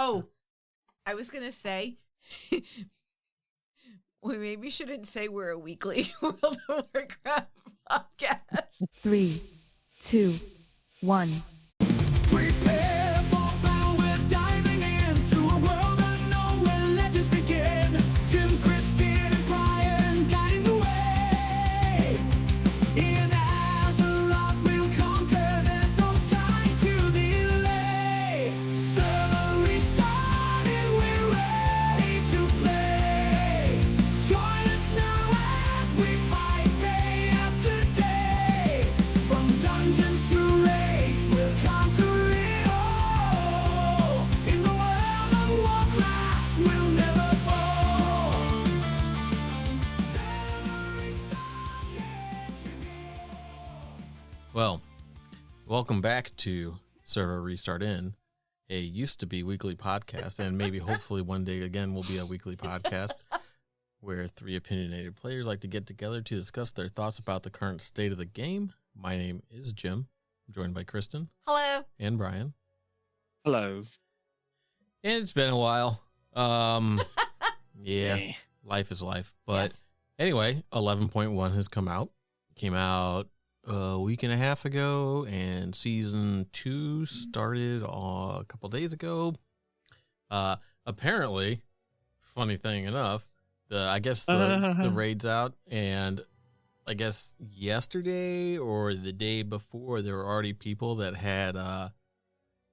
Oh, I was going to say, we maybe shouldn't say we're a weekly World of Warcraft podcast. 3, 2, 1. Prepare for battle, we're diving into a world unknown where legends begin. Jim, Christine, and Brian guiding the way. In Azeroth we'll conquer, there's no time to delay. Server restarted, we're ready to play. Join us now as we fight day after day. From dungeons to raids, we'll conquer it all. In the world of Warcraft, we'll never fall. Server restarted, Well, welcome back to Server Restart In, a used to be weekly podcast, and maybe hopefully one day again will be a weekly podcast where three opinionated players like to get together to discuss their thoughts about the current state of the game. My name is Jim, I'm joined by Kristen Hello. and Brian. Hello. And it's been a while. Yeah, Eh. life is life. But Yes. anyway, 11.1 has come out. Came out a week and a half ago, and season 2 started a couple days ago. Apparently, funny thing enough, I guess the raid's out, and I guess yesterday or the day before, there were already people that had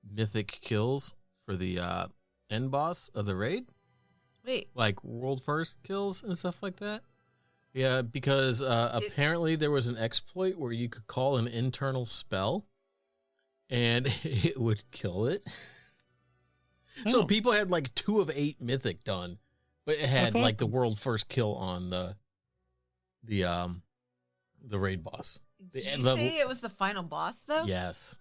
mythic kills for the end boss of the raid, Wait, like world first kills and stuff like that. Yeah, because apparently there was an exploit where you could call an internal spell and it would kill it. So Oh. people had like 2 of 8 mythic done, but it had That's like the awesome. world first kill on the raid boss. did The you level- say it was the final boss, though? Yes,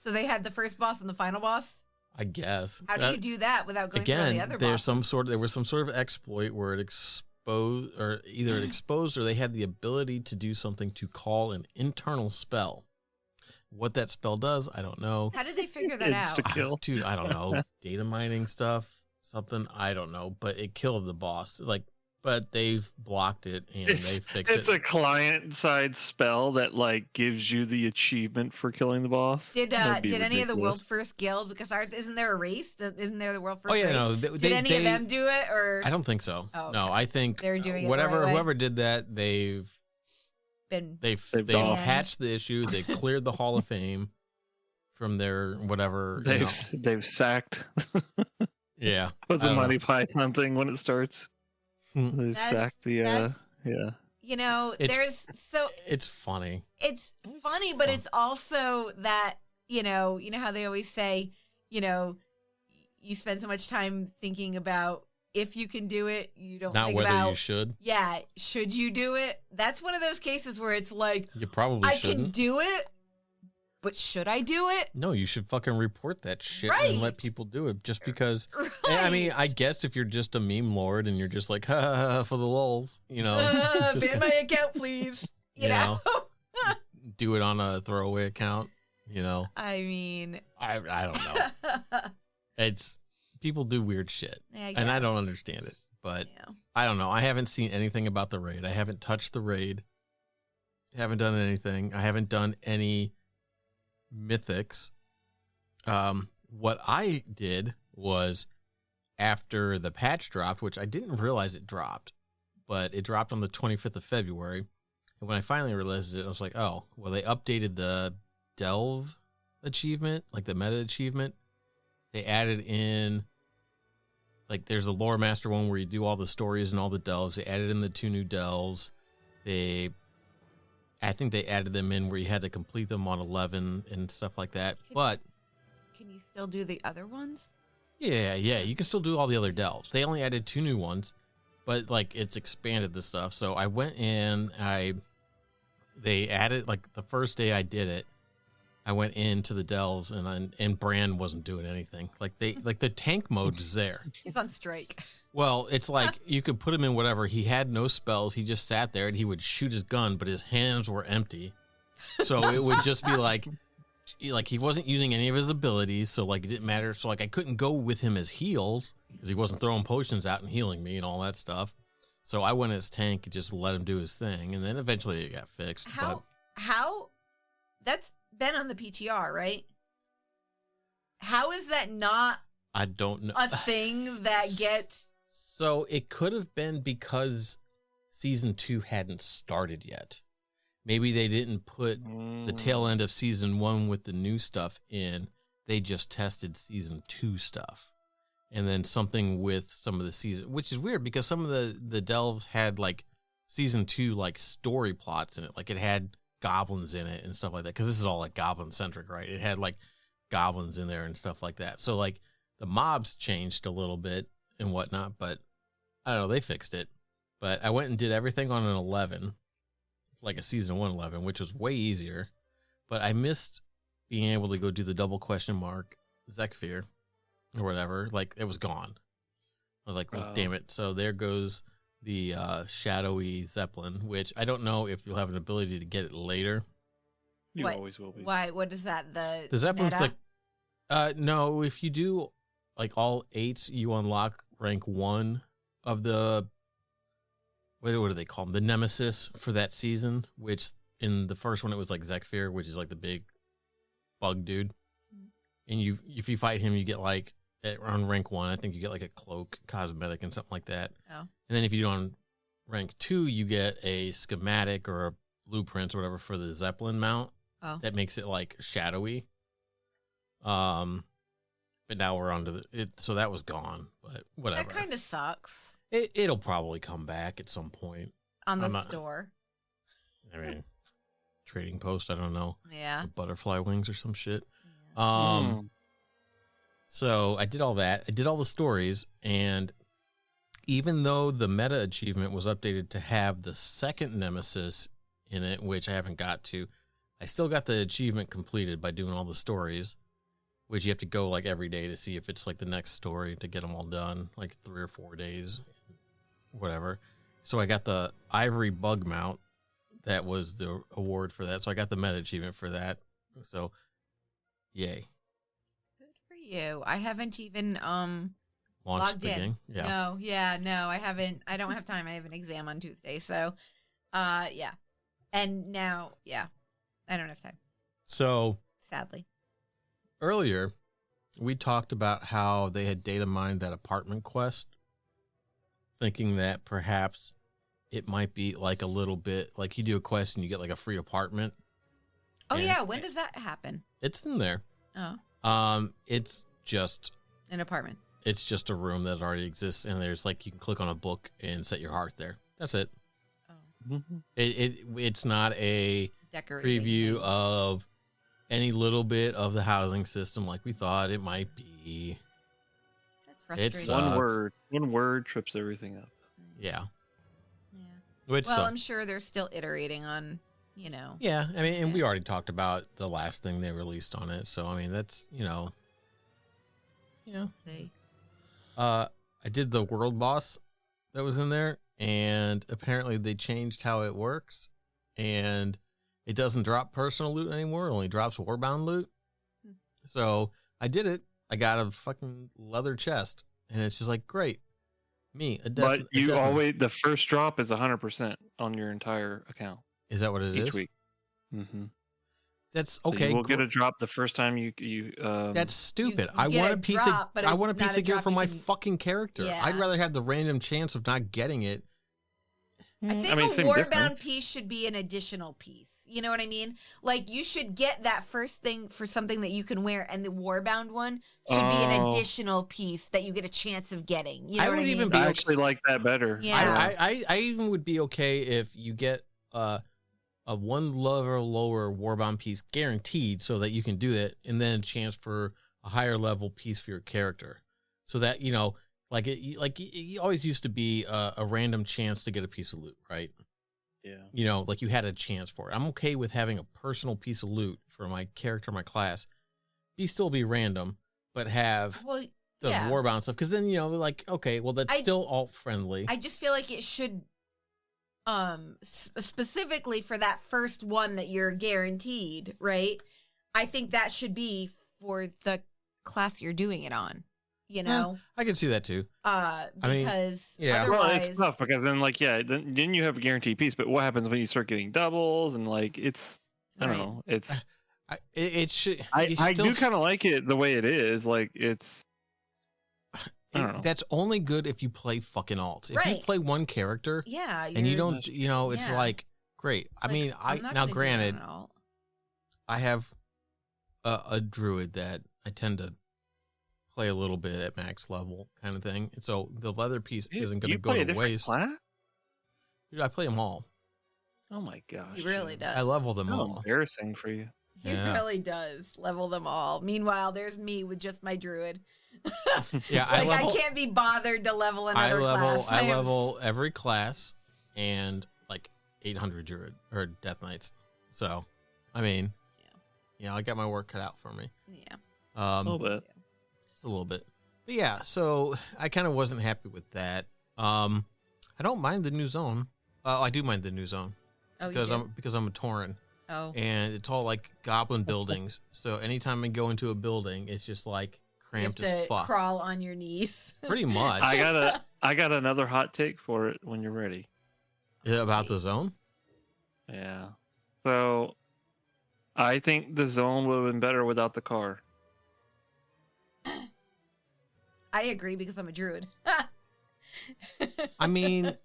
So they had the first boss and the final boss? I guess. How do you do that without going through all the Again, other there bosses? was some sort of exploit where it exposed, or either it exposed or they had the ability to do something to call an internal spell. What that spell does, I don't know. How did they figure that out? Insta-kill. Dude, I don't know. Data mining stuff, something, I don't know. But it killed the boss. But they've blocked it and they fixed It's it. a client-side spell that like gives you the achievement for killing the boss. Did That'd be any of the world ridiculous. first guilds? Because isn't there a race? Isn't there the world first? Oh yeah, race? no. Did any of them do it, or I don't think so. Oh, No, okay. I think They're doing it the whatever right way? whoever did that, they've been? They've gone. patched the issue. They cleared the Hall of Fame from their whatever. you know. They've sacked. Yeah. What's I the don't Monty Python thing when it starts? Hmm. They've That's- sacked the that's- yeah. You know, It's- there's It's funny. it's funny, but it's also that you know how they always say, you spend so much time thinking about if you can do it, you don't Not think whether about you should. yeah, should you do it? That's one of those cases where it's like You probably I shouldn't. can do it, but should I do it? No, you should fucking report that shit Right. and let people do it just because. Right. I mean, I guess if you're just a meme lord and you're just like, ha, ha, ha, for the lulz, just ban my account, please. You You know. do it on a throwaway account. I mean, I don't know. It's people do weird shit, and I don't understand it. But Yeah. I don't know. I haven't seen anything about the raid. I haven't touched the raid. Haven't done anything. I haven't done any mythics. What I did was after the patch dropped, which I didn't realize it dropped, but it dropped on the 25th of February. And when I finally realized it, I was like, oh, well, they updated the Delve achievement, like the meta achievement. They added in, like, there's a lore master one where you do all the stories and all the delves. They added in the 2 new delves. I think they added them in where you had to complete them on 11 and stuff like that. But Can you still do the other ones? yeah, you can still do all the other delves. They only added 2 new ones, but like it's expanded the stuff. So I went in, they added, like, the first day I did it, I went into the delves and Brand wasn't doing anything. Like the tank mode is there. He's on strike. Well, it's like you could put him in whatever. He had no spells. He just sat there and he would shoot his gun, but his hands were empty. So it would just be like like he wasn't using any of his abilities, so like it didn't matter. So like I couldn't go with him as heals because he wasn't throwing potions out and healing me and all that stuff. So I went as tank and just let him do his thing, and then eventually it got fixed. How that's been on the PTR, right? How is that not I don't know a thing that gets? So it could have been because season 2 hadn't started yet. Maybe they didn't put the tail end of season 1 with the new stuff in. They just tested season 2 stuff. And then something with some of the season, which is weird because some of the delves had like season 2 like story plots in it. Like it had goblins in it and stuff like that. Because this is all like goblin centric, right? It had like goblins in there and stuff like that. So like the mobs changed a little bit and whatnot, but I don't know, they fixed it. But I went and did everything on an 11, like a season 1 11, which was way easier. But I missed being able to go do the double question mark Zekfir or whatever. Like it was gone. I was like, well, damn it. So there goes the shadowy Zeppelin, which I don't know if you'll have an ability to get it later. You What- always will be. Why? What is that? The Zeppelin's meta? like, no, if you do like all 8s, you unlock rank 1 of the, what do they call them? The nemesis for that season, which in the first one, it was like Zekfir, which is like the big bug dude. And if you fight him, you get like, on rank 1, I think you get like a cloak, cosmetic, and something like that. Oh. And then if you do on rank 2, you get a schematic or a blueprint or whatever for the Zeppelin mount. Oh. That makes it like shadowy. But now we're onto it. So that was gone, but whatever. That kind of sucks It'll probably come back at some point. on the I'm not- store. I mean, trading post, I don't know. Yeah. Butterfly wings or some shit. Hmm. So I did all that. I did all the stories, and even though the meta achievement was updated to have the second nemesis in it, which I haven't got to, I still got the achievement completed by doing all the stories, which you have to go like every day to see if it's like the next story to get them all done, like 3 or 4 days, whatever. So I got the ivory bug mount. That was the award for that. So I got the meta achievement for that. So, yay. Good for you. I haven't even Launched logged the in. game. Yeah. No, I haven't. I don't have time. I have an exam on Tuesday, so yeah. And now, yeah, I don't have time. So Sadly. earlier, we talked about how they had data mined that apartment quest, thinking that perhaps it might be like a little bit like you do a quest and you get like a free apartment. Oh And yeah, when does that happen? It's in there. Oh, It's just an apartment. a room that already exists, and there's like you can click on a book and set your heart there. That's it. Oh, It's not a decorating. preview thing. of any little bit of the housing system like we thought it might be. That's frustrating. sucks. One word trips everything up. Yeah. Yeah. Which Well, sucks. I'm sure they're still iterating on, Yeah, I mean, and Yeah. we already talked about the last thing they released on it, so I mean, that's See. I did the world boss that was in there, and apparently they changed how it works, and it doesn't drop personal loot anymore; it only drops warbound loot. Hmm. So I did it. I got a fucking leather chest, and it's just like great. Me, But you always the first drop is 100% on your entire account is that what it is? each week. Mm-hmm. That's So okay. you will get a drop the first time you. That's stupid. you I get want a a piece drop, of but I it's want a not piece a of gear drop for you my can- fucking character. Yeah. I'd rather have the random chance of not getting it. I think mean, a same warbound difference. piece should be an additional piece. You know what I mean? Like you should get that first thing for something that you can wear, and the warbound one should be an Oh. additional piece that you get a chance of getting. You know I what would I mean? even be I actually like that better. Yeah. I even would be okay if you get a one level lower warbound piece guaranteed, so that you can do it, and then a chance for a higher level piece for your character, so that like it always used to be a random chance to get a piece of loot, right? Yeah. Like you had a chance for it. I'm okay with having a personal piece of loot for my character, my class, still be random, but have Well, the yeah. warbound stuff. Because then like, okay, well that's still alt friendly. I just feel like it should, specifically for that first one that you're guaranteed, right? I think that should be for the class you're doing it on. You Yeah, know, I can see that too. because yeah. Well, otherwise, it's tough because then, like, yeah, then you have a guaranteed piece. But what happens when you start getting doubles and like it's I don't Right. know. It's It should. I do kind of like it the way it is. Like it's I don't know. That's only good if you play fucking alts. If you Right. play one character yeah, and you you're- don't, it's Yeah. like great. I like, mean, I'm not now gonna do that granted, at all. I have a druid that I tend to play a little bit at max level kind of thing. And so the leather piece isn't going to You go play a to different waste. class? Dude, I play them all. Oh my gosh! He really dude. does. I level them How all. embarrassing for you. He Yeah. really does level them all. Meanwhile, there's me with just my druid. Yeah, I like I level- can't be bothered to level I another level class. I am level every class and like 800 druid or death knights. So, I mean, I got my work cut out for me. Yeah. A little bit. Just a little bit. But yeah, so I kind of wasn't happy with that. I don't mind the new zone. I do mind the new zone Oh, you because do? I'm a Tauren Oh. and it's all like goblin buildings. So anytime I go into a building, it's just like You have cramped as to fuck. crawl on your knees. Pretty much. I got another hot take for it when you're ready. About the zone. Yeah. So I think the zone would have been better without the car. I agree because I'm a druid. I mean,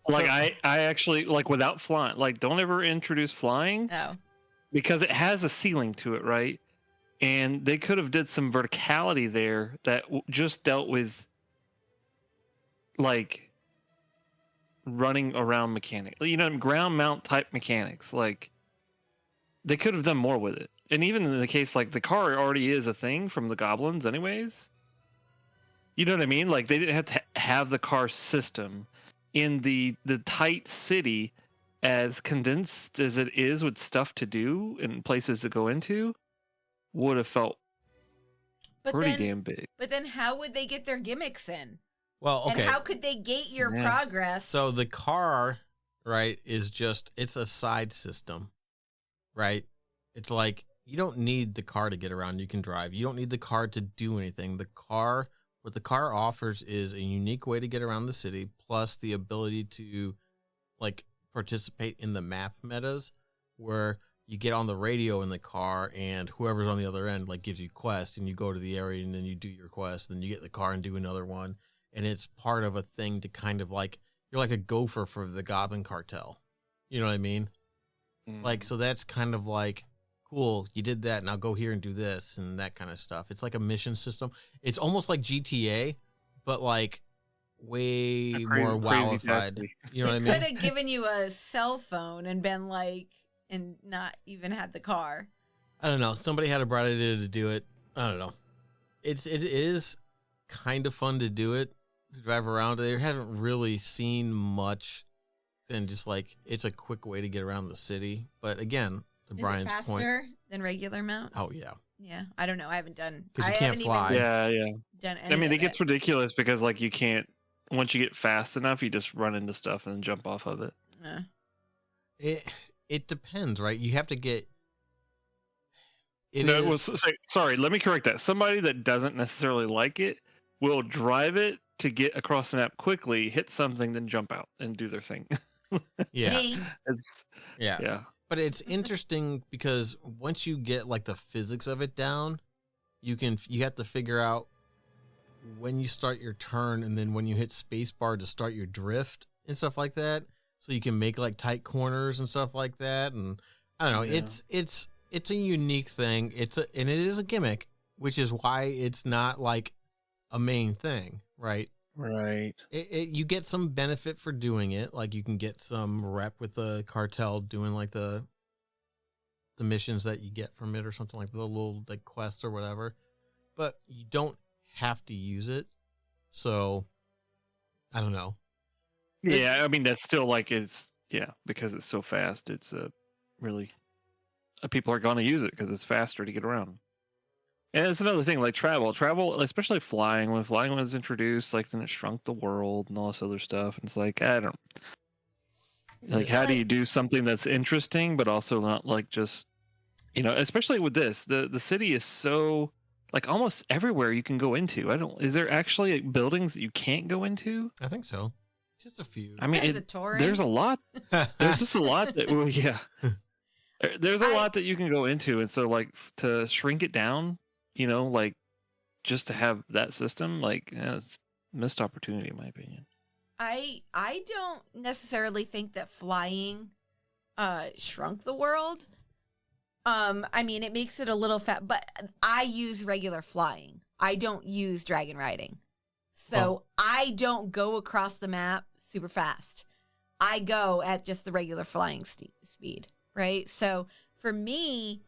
Like so- I actually like without flying. Like don't ever introduce flying Oh. because it has a ceiling to it, right? And they could have did some verticality there that just dealt with like running around mechanic, ground mount type mechanics. Like they could have done more with it. And even in the case like the car already is a thing from the goblins anyways. You know what I mean? Like they didn't have to have the car system in the tight city as condensed as it is with stuff to do and places to go into would have felt But pretty then, damn big. but then how would they get their gimmicks in? well, okay. And how could they gate your Yeah. progress? So the car, right, it's a side system, right? It's like you don't need the car to get around. You can drive. You don't need the car to do anything. What the car offers is a unique way to get around the city, plus the ability to like participate in the map metas where you get on the radio in the car and whoever's on the other end like gives you quests and you go to the area and then you do your quest, then you get in the car and do another one. And it's part of a thing to kind of like, you're like a gopher for the Goblin cartel. You know what I mean? Like, so that's kind of like, cool, you did that, now go here and do this and that kind of stuff. It's like a mission system. It's almost like GTA, but like way more wowified. You know what I they could mean? have given you a cell phone and been like, and not even had the car. I don't know. Somebody had a bright idea to do it. I don't know. It is kind of fun to do it, to drive around. They haven't really seen much than just like, it's a quick way to get around the city. But again, to Is Brian's it point. faster than regular mounts? Oh, yeah. Yeah, I don't know. I haven't done. 'Cause you I can't haven't fly. Even Yeah. done any I mean, of it gets ridiculous because like you can't once you get fast enough, you just run into stuff and then jump off of it. It depends, right? You have to get. Sorry, let me correct that. Somebody that doesn't necessarily like it will drive it to get across the map quickly, hit something, then jump out and do their thing. Yeah. Me. Yeah. Yeah. But it's interesting because once you get like the physics of it down, you have to figure out when you start your turn and then when you hit spacebar to start your drift and stuff like that. So you can make like tight corners and stuff like that. And I don't know, Yeah. it's a unique thing. And it is a gimmick, which is why it's not like a main thing, right? Right. You get some benefit for doing it. Like you can get some rep with the cartel doing like the missions that you get from it or something like the little like quests or whatever. But you don't have to use it. So I don't know. Yeah, I mean that's still like because it's so fast. It's really people are going to use it because it's faster to get around. And it's another thing like travel, especially flying. When flying was introduced, like then it shrunk the world and all this other stuff. And it's like I don't like how do you do something that's interesting but also not like just especially with this, the city is so like almost everywhere you can go into. Is there actually like, buildings that you can't go into? I think so. Just a few. I mean, Is it touring? there's a lot. There's just a lot that, well, yeah. There's a lot that you can go into, and so like to shrink it down, like just to have that system, like it's missed opportunity in my opinion. I don't necessarily think that flying shrunk the world. I mean, it makes it a little fat, but I use regular flying. I don't use dragon riding. So I don't go across the map super fast. I go at just the regular flying speed, right? So for me,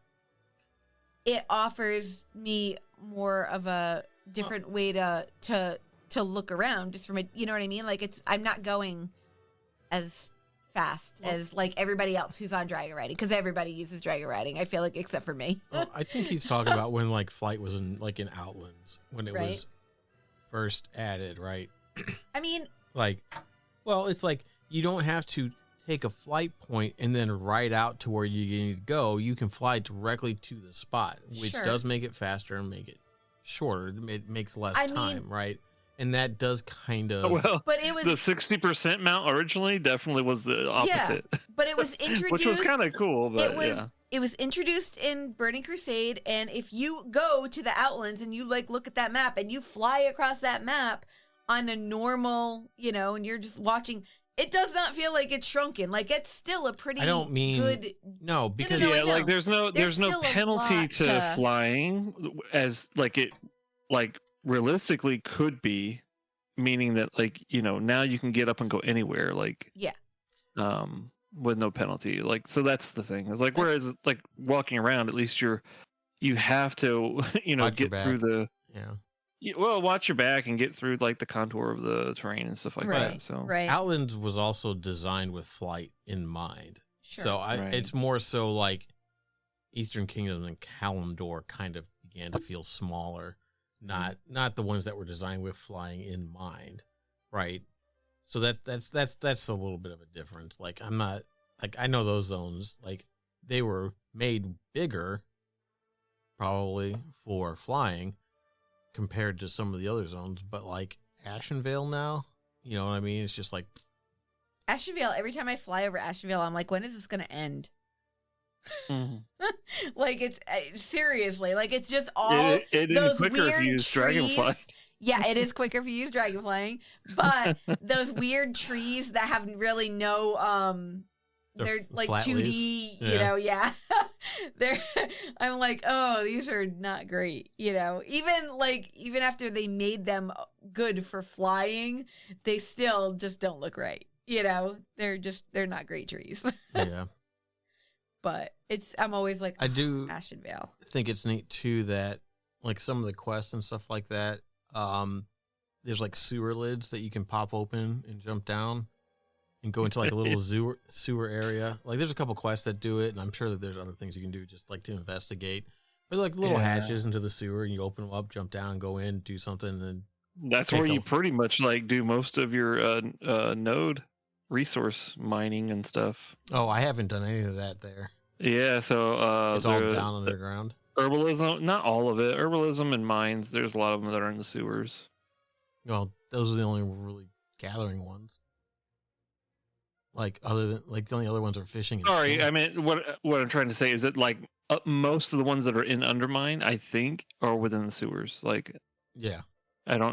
it offers me more of a different way to look around just from a, you know what I mean? Like I'm not going as fast as like everybody else who's on dragon riding, because everybody uses dragon riding, I feel like, except for me. I think he's talking about when like flight was in Outlands, when it Right. was first added, right? I mean, It's like you don't have to take a flight point and then ride out to where you need to go. You can fly directly to the spot, which Sure. does make it faster and make it shorter. It makes less I mean- time, right? And that does kind of. Well, but it was the 60% mount originally definitely was the opposite, but it was introduced which was kind of cool. But it was yeah, it was introduced in Burning Crusade, and if you go to the Outlands and you like look at that map and you fly across that map on a normal, and you're just watching, it does not feel like it's shrunken. Like it's still a pretty I don't mean good. no, because No, I yeah, know. like there's no still a penalty lot to flying as like it like realistically could be, meaning that like now you can get up and go anywhere like Yeah. with no penalty, like, so that's the thing. It's like, whereas like walking around, at least you have to Watch your get back. through the watch your back and get through like the contour of the terrain and stuff like Right. that. So Right. Outlands was also designed with flight in mind. Sure. So Right. it's more so like Eastern Kingdom and Kalimdor kind of began to feel smaller, not the ones that were designed with flying in mind, right? So that's a little bit of a difference. Like I'm not like I know those zones, like they were made bigger probably for flying compared to some of the other zones, but like Ashenvale now, you know what I mean? It's just like Ashenvale, every time I fly over Ashenvale, I'm like, when is this going to end? Mhm. Like it's seriously, like it's just all it is those quicker if weird you use trees. Dragonfly. Yeah, it is quicker if you use dragonflying, but those weird trees that have really no they're like flat 2D, leaves. you know, yeah. They're I'm like, "Oh, these are not great." Even after they made them good for flying, they still just don't look right. They're not great trees. yeah. But I'm always like, I do Ashenvale. think it's neat too that like some of the quests and stuff like that, there's like sewer lids that you can pop open and jump down and go into like a little sewer area. Like there's a couple quests that do it, and I'm sure that there's other things you can do just like to investigate. But like little Yeah. hatches into the sewer, and you open them up, jump down, go in, do something, and then That's Take where you the- pretty much like do most of your node resource mining and stuff. oh, I haven't done any of that there. Yeah, so It's all the down underground. herbalism, not all of it. Herbalism and mines, there's a lot of them that are in the sewers. Well, those are the only really gathering ones. Like other than like the only other ones are fishing. And Sorry, skiing. I mean what I'm trying to say is that like most of the ones that are in Undermine, I think, are within the sewers. Like yeah,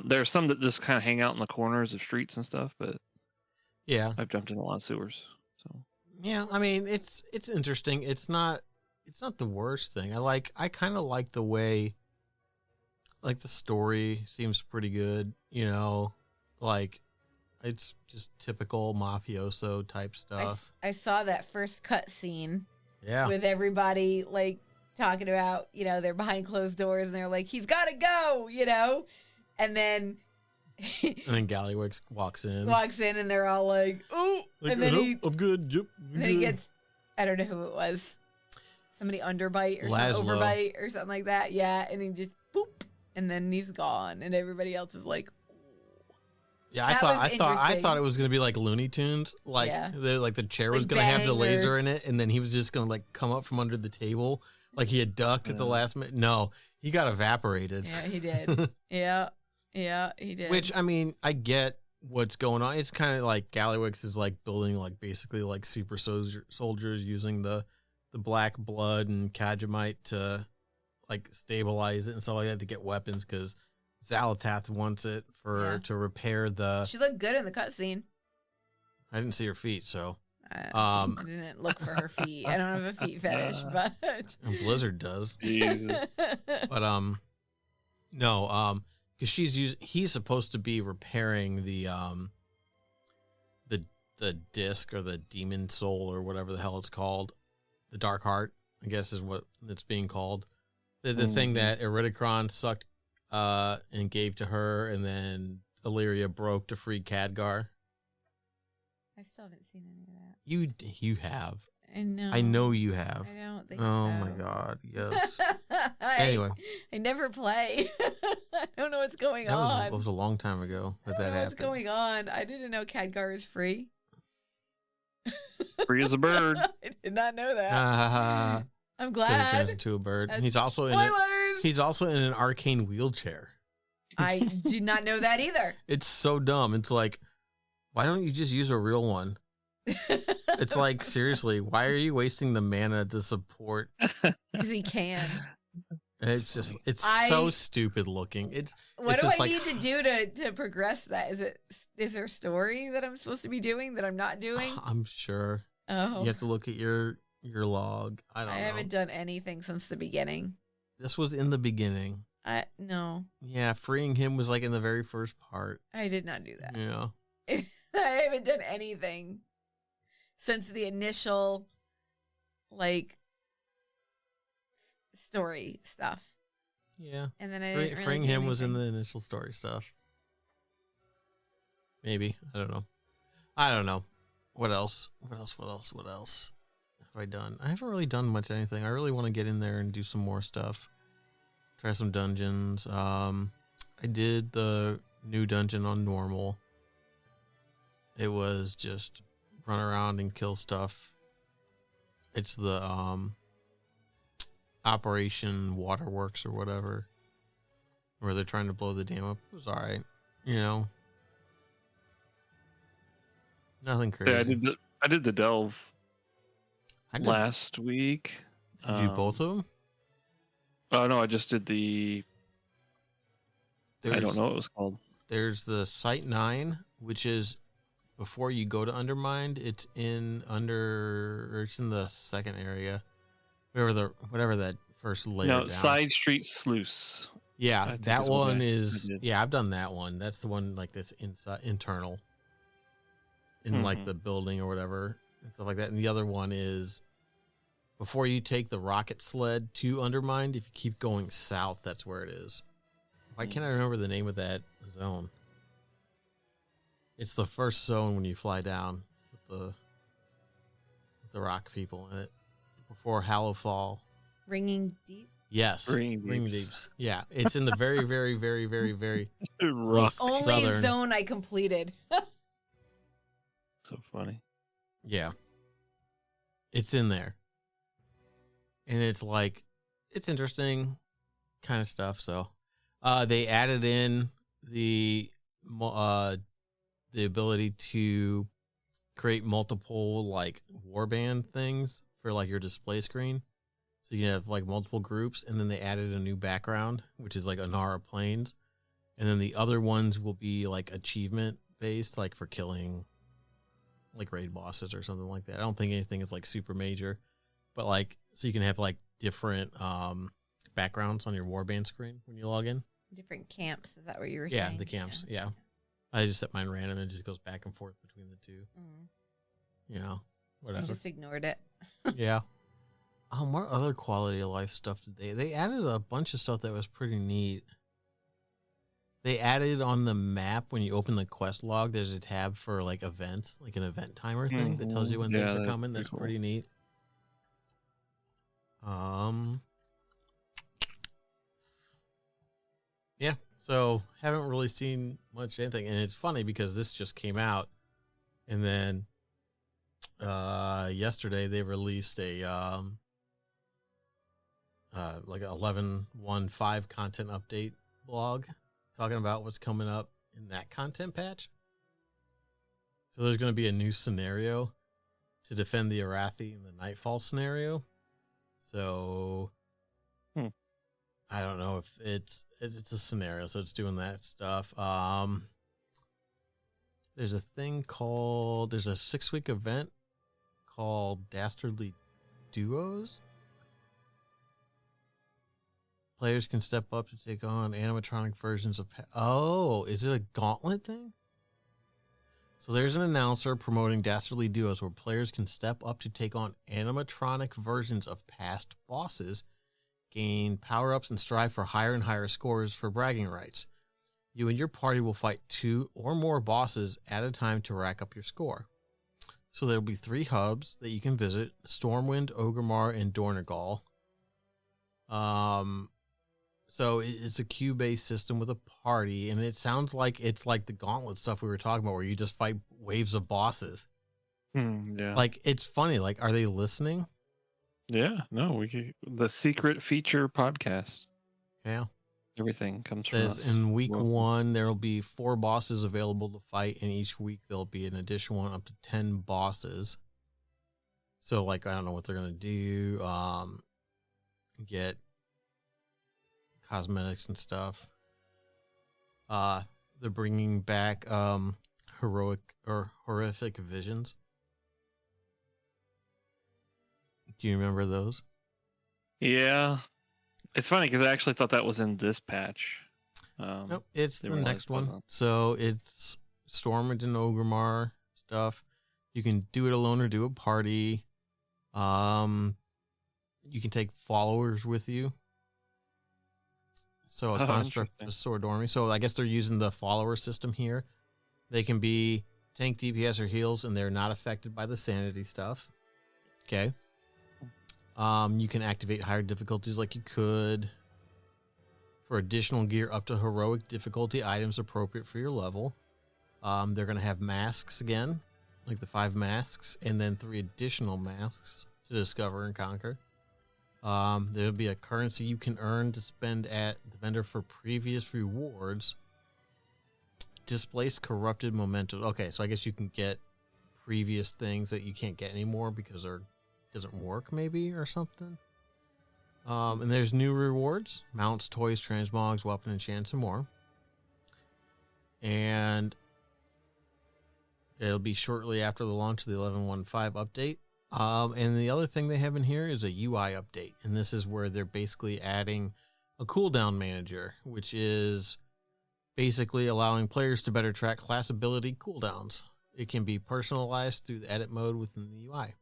there's some that just kind of hang out in the corners of streets and stuff, but yeah. I've jumped in a lot of sewers. So Yeah, I mean it's interesting. It's not the worst thing. I kind of like the way like the story seems pretty good, like it's just typical mafioso type stuff. I saw that first cut scene Yeah. with everybody like talking about, they're behind closed doors and they're like, he's got to go, and then And then Gallywix walks in. walks in and they're all like, ooh, Like, and then "Oh, he I'm good. Yep. I'm then he good." gets, I don't know who it was, somebody underbite or some Laszlo. overbite or something like that. Yeah, and he just boop, and then he's gone, and everybody else is like, Yeah, I That thought was I thought interesting. it was gonna be like Looney Tunes, like Yeah. the chair was Like gonna have the Bang or- laser in it, and then he was just gonna like come up from under the table Like he had ducked at the last minute. No, he got evaporated. Yeah, he did. Yeah, he did. Which, I mean, I get what's going on. It's kind of like Gallywix is like building like basically like super soldiers using the black blood and Kajamite to like stabilize it and stuff like that to get weapons because Zalatath wants it to repair the. She looked good in the cutscene. I didn't see her feet, so. I didn't look for her feet. I don't have a feet fetish, but And Blizzard does. Jesus. But no, because he's supposed to be repairing the disc or the demon soul or whatever the hell it's called, the dark heart, I guess is what it's being called. The thing that Iridikron sucked and gave to her, and then Illyria broke to free Khadgar. I still haven't seen any of that. You have. I know. I know you have. I don't think Oh so. my god, yes. Anyway. I never play. I don't know what's going That on. was a long time ago that I don't know happened. what's going on. I didn't know Khadgar is free. Free as a bird. I did not know that. Ah, I'm because he turns glad. into a bird. That's He's also spoilers. he's also in an arcane wheelchair. I did not know that either. It's so dumb. It's like, why don't you just use a real one? It's like, seriously, why are you wasting the mana to support? Because he can. It's just, it's I- so stupid looking. What It's do I just like- need to do to progress that? Is there a story that I'm supposed to be doing that I'm not doing? I'm sure Oh, you have to look at your log. I don't I know. haven't done anything since the beginning. This was in the beginning. No, Yeah, freeing him was like in the very first part. I did not do that. Yeah. I haven't done anything since the initial, like, story stuff. Yeah. And then I didn't really Freeing do him was in anything. the initial story stuff. Maybe. I don't know. What else? What else have I done? I haven't really done much anything. I really want to get in there and do some more stuff. Try some dungeons. I did the new dungeon on normal. It was just run around and kill stuff. It's the Operation Waterworks or whatever, where they're trying to blow the dam up. It was alright, Nothing crazy. Yeah, I did the delve I did, last week. did you do both of them? Oh no, I just did the. I don't know what it was called. There's the Site 9, which is before you go to Undermined. It's in the second area, whatever that first layer. No, down. Side Street Sluice. I Yeah, think that is what one I is. did. Yeah, I've done that one. That's the one like this internal, in like Mhm. the building or whatever and stuff like that. And the other one is before you take the rocket sled to Undermined. If you keep going south, that's where it is. Why can't I remember the name of that zone? It's the first zone when you fly down with the rock people in it before Hallowfall. Ringing Deep. Yes, Ring Ring Deeps. Deeps. Yeah, it's in the very, very, very, very, very Rough. Only Southern. zone I completed. So funny. Yeah. It's in there. And it's like, it's interesting kind of stuff. So, they added in the ability to create multiple like warband things for like your display screen. So you can have like multiple groups, and then they added a new background, which is like Anara Plains. And then the other ones will be like achievement based, like for killing like raid bosses or something like that. I don't think anything is like super major, but like, so you can have like different backgrounds on your warband screen when you log in. Different camps. Is that what you were Yeah, saying? the camps. Yeah. I just set mine random and it just goes back and forth between the two. I Whatever. just ignored it. Yeah. What other quality of life stuff did they added a bunch of stuff that was pretty neat. They added on the map when you open the quest log, there's a tab for like events, like an event timer thing that tells you when things Yeah, are that's coming. pretty That's cool. pretty neat. Yeah, so haven't really seen much anything, and it's funny because this just came out, and then yesterday they released a like a 11.1.5 content update blog talking about what's coming up in that content patch. So there's going to be a new scenario to defend the Arathi in the Nightfall scenario. So I don't know if it's a scenario, so it's doing that stuff. There's a thing called, there's a 6-week event called Dastardly Duos. Players can step up to take on animatronic versions of... Oh, is it a gauntlet thing? So there's an announcer promoting Dastardly Duos where players can step up to take on animatronic versions of past bosses, gain power-ups, and strive for higher and higher scores for bragging rights. You and your party will fight 2 or more bosses at a time to rack up your score. So there'll be 3 hubs that you can visit: Stormwind, Orgrimmar, and Dornegal. So it's a queue-based system with a party, and it sounds like it's like the gauntlet stuff we were talking about, where you just fight waves of bosses. Yeah. Like, it's funny. Like, are they listening? Yeah. No, the secret feature podcast. Yeah. Everything comes from Says us. in week Welcome. 1, there will be 4 bosses available to fight, and each week there'll be an additional one up to 10 bosses. So, like, I don't know what they're going to do. Get cosmetics and stuff. They're bringing back horrific visions. Do you remember those? Yeah. It's funny because I actually thought that was in this patch. Nope, it's the didn't realize next it wasn't. one. So it's Stormwind and Orgrimmar stuff. You can do it alone or do a party. You can take followers with you. So a construct, a interesting. sword army. So I guess they're using the follower system here. They can be tank, DPS, or heals, and they're not affected by the sanity stuff. Okay. You can activate higher difficulties like you could. For additional gear up to heroic difficulty, items appropriate for your level. They're going to have masks again, like the 5 masks, and then 3 additional masks to discover and conquer. There'll be a currency you can earn to spend at the vendor for previous rewards. Displace corrupted momentum. Okay, so I guess you can get previous things that you can't get anymore because they're doesn't work, maybe, or something. And there's new rewards: mounts, toys, transmogs, weapon enchants, and more. And it'll be shortly after the launch of the 11.1.5 update. And the other thing they have in here is a UI update, and this is where they're basically adding a cooldown manager, which is basically allowing players to better track class ability cooldowns. It can be personalized through the edit mode within the UI.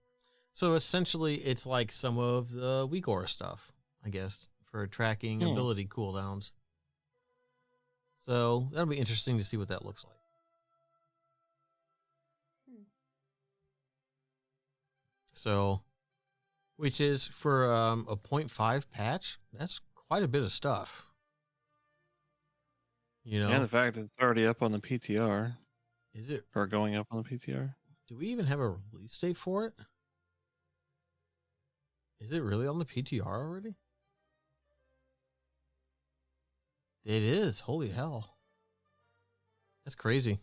So essentially, it's like some of the WeakAura stuff, I guess, for tracking ability cooldowns. So that'll be interesting to see what that looks like. So, which is for a 0.5 patch, that's quite a bit of stuff. You know, And the fact that it's already up on the PTR, is it? or going up on the PTR. Do we even have a release date for it? Is it really on the PTR already? It is. Holy hell. That's crazy.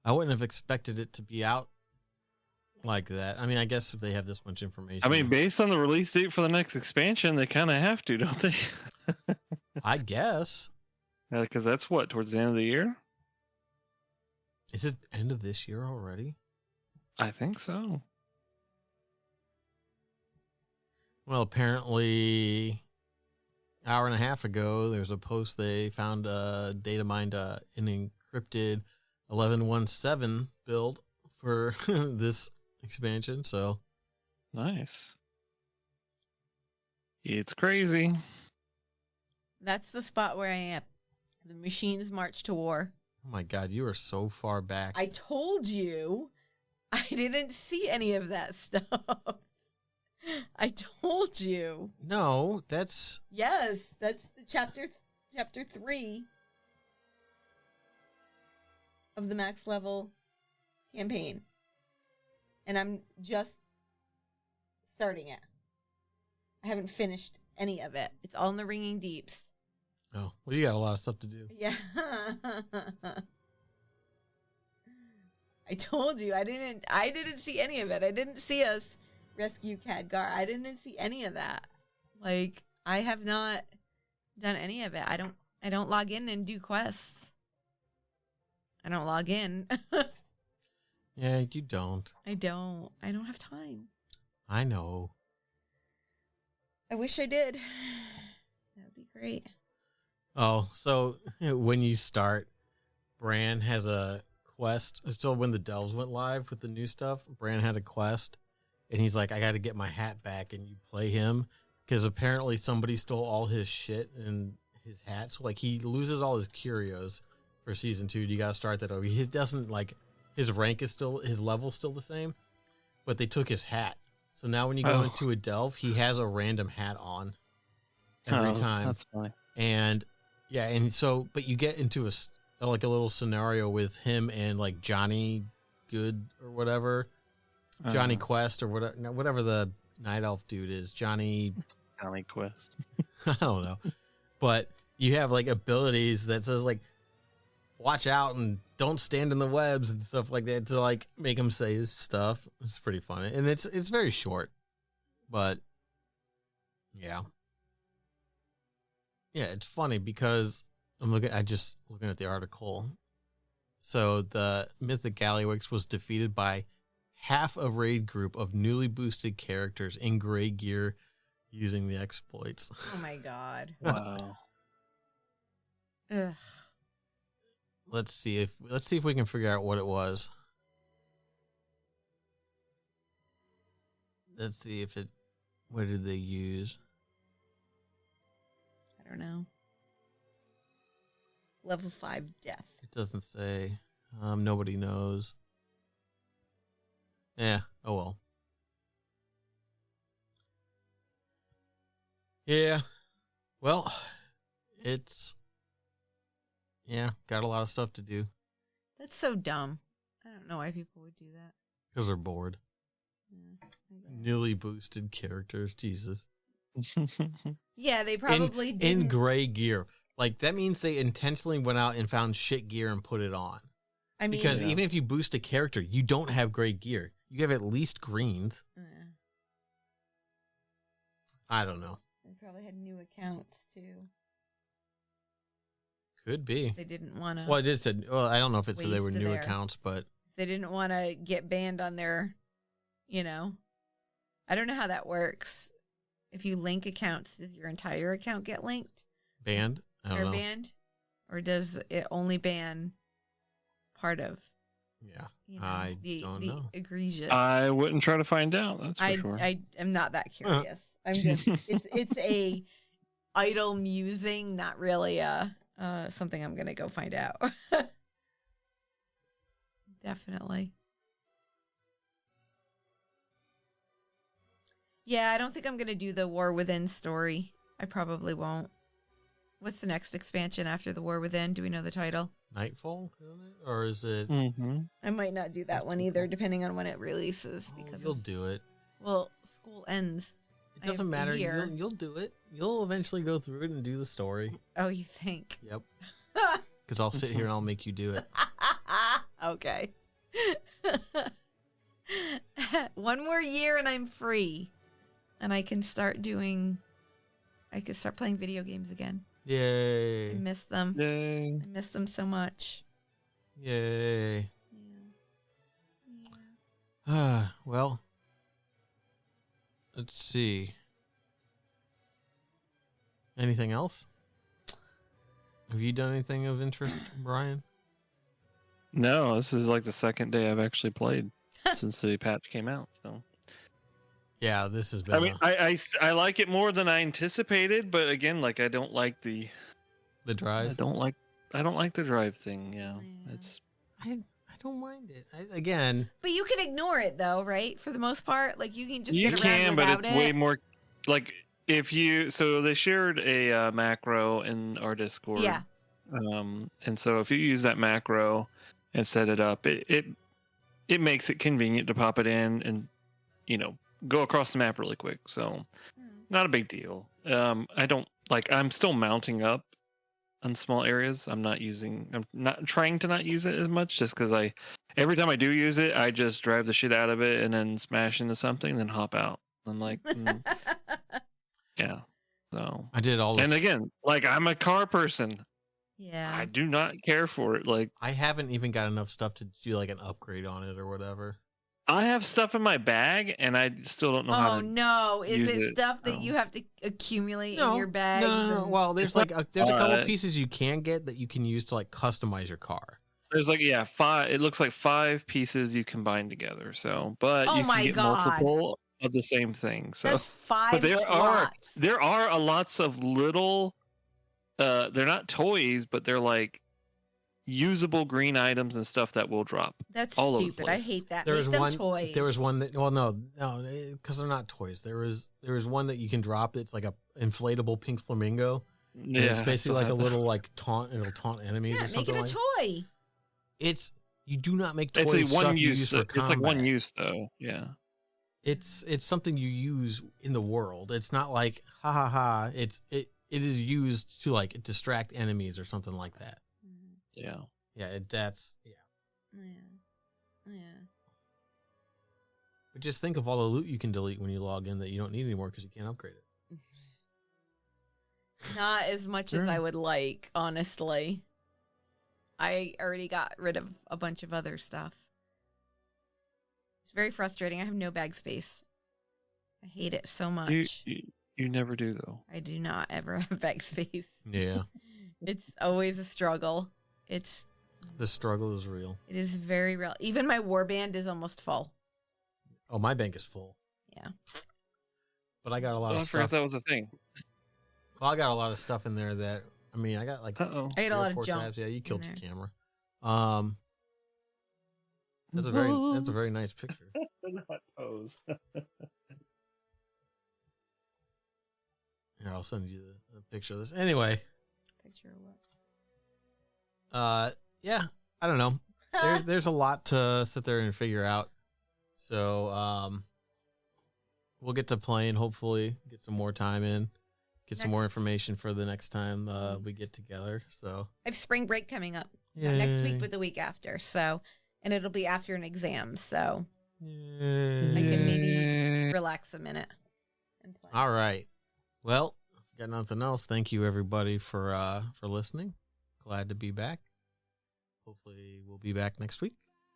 I wouldn't have expected it to be out like that. I mean, I guess if they have this much information. I mean, based on the release date for the next expansion, they kind of have to, don't they? I guess. Because that's what, towards the end of the year? Is it end of this year already? I think so. Well, apparently, hour and a half ago, there's a post they found data mined an encrypted 11.1.7 build for this expansion. So Nice. It's crazy. That's the spot where I am. The machines march to war. oh my God, you are so far back. I told you I didn't see any of that stuff. I told you. No, that's Yes, that's the chapter 3 of the max level campaign. And I'm just starting it. I haven't finished any of it. It's all in the ringing deeps. Oh, well, you got a lot of stuff to do. Yeah. I told you I didn't see any of it. I didn't see us rescue Khadgar. I didn't see any of that. Like, I have not done any of it. I don't log in and do quests. I don't log in. Yeah, you don't. I don't have time. I know. I wish I did. That would be great. Oh, so when you start, Bran has a quest. So when the Delves went live with the new stuff, Bran had a quest, and he's like, I got to get my hat back, and you play him, because apparently somebody stole all his shit and his hat. So, like, he loses all his curios for season 2. You got to start that over. He doesn't, like, his rank is still, his level's still the same, but they took his hat. So now when you go into a Delve, he has a random hat on every time. That's funny. And yeah, and so, but you get into a little scenario with him and like Johnny Good or whatever, Johnny Quest or whatever the night elf dude is, Johnny Quest. I don't know, but you have like abilities that says like, watch out and don't stand in the webs and stuff like that to like make him say his stuff. It's pretty funny, and it's very short, but yeah. Yeah, it's funny because I just looking at the article. So the Mythic Gallywix was defeated by half a raid group of newly boosted characters in gray gear using the exploits. Oh my god. Wow. Ugh. Let's see if we can figure out what it was. Let's see if what did they use? I don't know. Level 5 death. It doesn't say. Nobody knows. Yeah. Oh well. Yeah. Well, it's got a lot of stuff to do That's so dumb. I don't know why people would do that. because they're bored. Yeah, I guess. Newly boosted characters, Jesus. Yeah, they probably in didn't. gray gear. Like that means they intentionally went out and found shit gear and put it on. I mean, Because even if you boost a character, you don't have gray gear. You have at least greens. I don't know. They probably had new accounts too. Could be. They didn't want to. Well, I did said. Well, I don't know if it said they were Waste new their- accounts, but They didn't want to get banned on their, I don't know how that works. If you link accounts, does your entire account get linked banned. I don't or know. banned, or does it only ban part of? Yeah, I don't know. Egregious. I wouldn't try to find out. That's for sure. I am not that curious. I'm just it's a idle musing, not really something I'm gonna go find out. Definitely. Yeah, I don't think I'm gonna do the War Within story. I probably won't. What's the next expansion after the War Within? Do we know the title? Nightfall, isn't it? Or is it? I might not do that one either, depending on when it releases. Because You'll do it. well, school ends. It doesn't I have a matter. year. You'll do it. You'll eventually go through it and do the story. Oh, you think? Yep. Because I'll sit here and I'll make you do it. Okay. One more year and I'm free. And I can start playing video games again. Yay. I miss them. Yay. I miss them so much. Yay. Yeah. Well, let's see. Anything else? Have you done anything of interest, Brian? No, this is like the second day I've actually played since the patch came out. So Yeah, this has been. I mean, I like it more than I anticipated, but again, like I don't like the the drive. I don't like the drive thing. Yeah, Yeah. it's I don't mind it. Again, But you can ignore it though, right? For the most part, like you can just you get can, around but without it's way more like if you. So they shared a macro in our Discord. Yeah. And so if you use that macro and set it up, it makes it convenient to pop it in and go across the map really quick. So not a big deal. I don't like. I'm still mounting up on small areas. I'm not trying to not use it as much, just because every time I do use it, I just drive the shit out of it and then smash into something, then hop out. I'm like, yeah. So I did all this. and again, like I'm a car person. Yeah. I do not care for it. Like I haven't even got enough stuff to do like an upgrade on it or whatever. I have stuff in my bag, and I still don't know how Oh to. no! Is use it it, stuff that so. you have to accumulate in your bags? No. and- Well, there's It's like there's a couple not- pieces you can get that you can use to like customize your car. There's like 5. It looks like 5 pieces you combine together. So, but Oh you my can get God. multiple of the same thing. So, That's 5 but slots. there are a lots of little. They're not toys, but they're like usable green items and stuff that will drop. That's all over the stupid. I place. hate that. There Make was them one. toys. There was one that. Well, no, because they're not toys. There was one that you can drop. It's like a inflatable pink flamingo. And Yeah, it's I basically still like a have that. little like taunt. It'll taunt enemies Yeah, or make something it a like. toy. It's you do not make toys. It's a stuff one you use. for It's like one combat. use though. Yeah. It's something you use in the world. It's not like ha ha ha. It is used to like distract enemies or something like that. Yeah. Yeah, Yeah. Yeah. But just think of all the loot you can delete when you log in that you don't need anymore because you can't upgrade it. Not as much as I would like, honestly. I already got rid of a bunch of other stuff. It's very frustrating. I have no bag space. I hate it so much. You never do though. I do not ever have bag space. Yeah, It's always a struggle. the struggle is real. It is very real. Even my warband is almost full. Oh, my bank is full. Yeah. But I got a lot Oh, of I forgot stuff. that was a thing. Well, I got a lot of stuff in there that I mean, I got like Uh-oh. I got a 3 or lot of 4 junk. tabs. Yeah, you killed your there. camera. That's a very nice picture. Not pose. Here, I'll send you the picture of this. Anyway, Picture of what? yeah, I don't know. There's a lot to sit there and figure out. So, we'll get to playing. Hopefully, get some more time in. Get some more Next- information for the next time we get together. So, I have spring break coming up. Not next week, but the week after. So, and it'll be after an exam. So I can maybe relax a minute and play. All right. Well, if you got nothing else, thank you everybody for listening. Glad to be back. Hopefully we'll be back next week.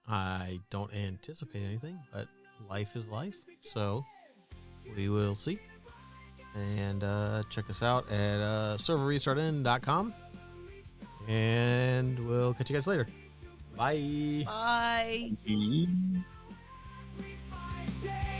I don't anticipate anything, but life is life. So we will see. And check us out at serverrestartin.com. And we'll catch you guys later. Bye. Bye. Sweet fight day.